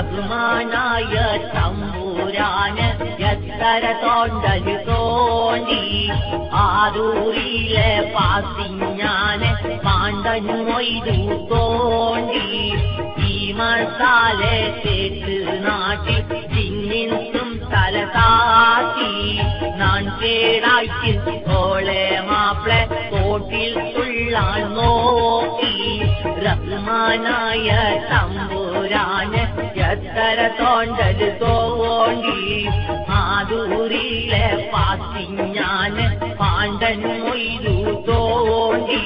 റഹ്മാനായ തമ്പുരാന് എത്ര തോണ്ടല് തോണ്ടി ആദൂരിലെ പാസിഞ്ഞാന് പാണ്ടൻ മൊയ്തു തോണ്ടി ഈ മസാല തേക്ക് നാട്ടി ജിന്നിനും തല താത്തി നാൻ കേടാക്കി ഓളെ മാപ്പിള തോട്ടിൽ തുള്ളാൻ നോക്കി റഹ്മാനായ തമ്പുരാന് എത്ര തോണ്ടല് തോണ്ടി ആദൂരിലെ പാസിഞ്ഞാന് പാണ്ടൻ മൊയ്തു തോണ്ടി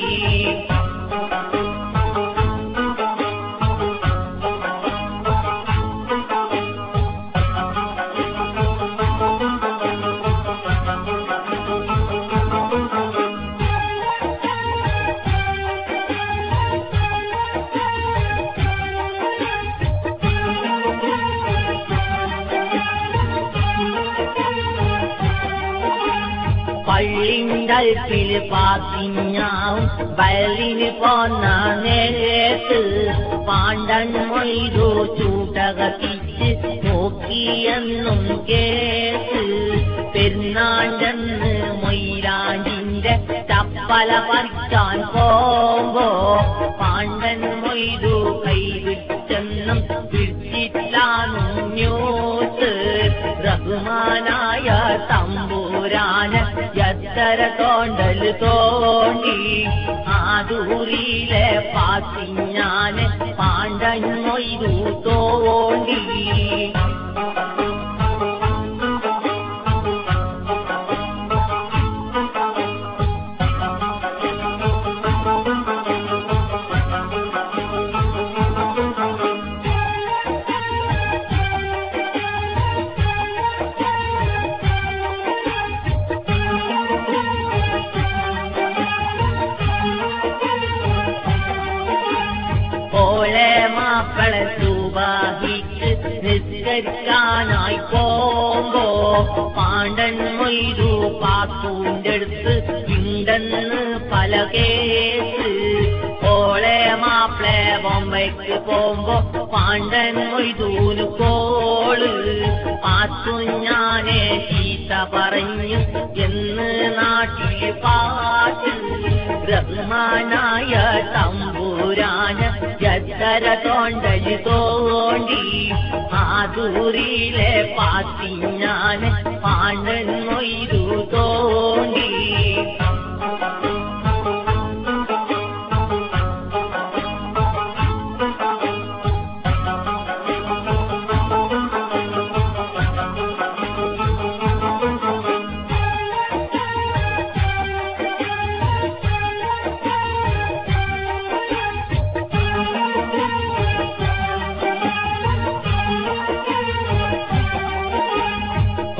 പള്ളിണ്ടൽപ്പിൽ പാത്തിഞ്ഞാവും വയലിന് പോന്ന നേരത്ത് പാണ്ടൻ മൊയ്തു ചൂട്ടകത്തിച്ച് നോക്കിയെന്നും കേട്ട് പെരുന്നാണ്ടെന്ന് മൊയ്രാണ്ടിന്റെ ചപ്പല പറിക്കാൻ പോമ്പോ പാണ്ടൻ മൊയ്തു കൈവിട്ടെന്നും പിടിച്ചിട്ടാണ് ന്യൂസ് റഹ്മാനായ തമ്പുരാന് എത്ര തോണ്ടല് തോണ്ടി ആദൂരിലെ പാസിഞ്ഞാന് പാണ്ടൻ മൊയ്തു തോണ്ടി ഓളെ മാപ്പിള സുബഹിക്ക് നിസ്കരിക്കാനായി പോമ്പോ പാണ്ടൻ മൊയ്തു പാത്തൂന്റെ അടുത്ത് ഉണ്ടെന്ന് പല കേസ് ഓളെ മാപ്പിള ബൊമ്പയ്ക്ക് പോമ്പോ പാണ്ടൻ മൊയ്തൂന് കോള് പാത്തു ഞാനെ ചീത്ത പറഞ്ഞു എന്ന് നാട്ടിൽ പാട്ട് റഹ്മാനായ തമ്പുരാന് എത്ര തോണ്ടല് തോണ്ടി ആദൂരിലെ പാത്തിഞ്ഞാന് പാണ്ടൻ മൊയ്തു തോണ്ടി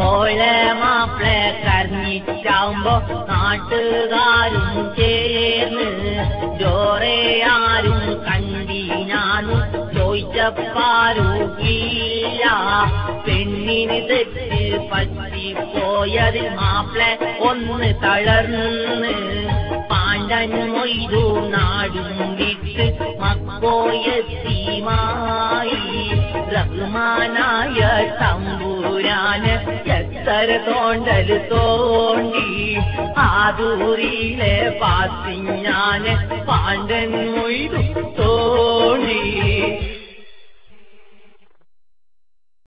ഓളെ മാപ്പിള കരഞ്ഞിട്ടാവുമ്പോ നാട്ടുകാരും ചേർന്ന് ജോറയാരും കണ്ടീനാനും ചോദിച്ചപ്പാരൂക്കില്ല പെണ്ണിന് തെറ്റ് പറ്റിപ്പോയത് മാപ്പിള ഒന്ന് തളർന്ന് പാണ്ടൻ മൊയ്തു നാടും വിട്ട് മക്കോയെത്തിമായി റഹ്മാനായ തമ്പുരാന് എത്ര തോണ്ടല് തോണ്ടി ആദൂരിലെ പാത്തിഞ്ഞാന് പാണ്ടൻ മൊയ്തു തോണ്ടി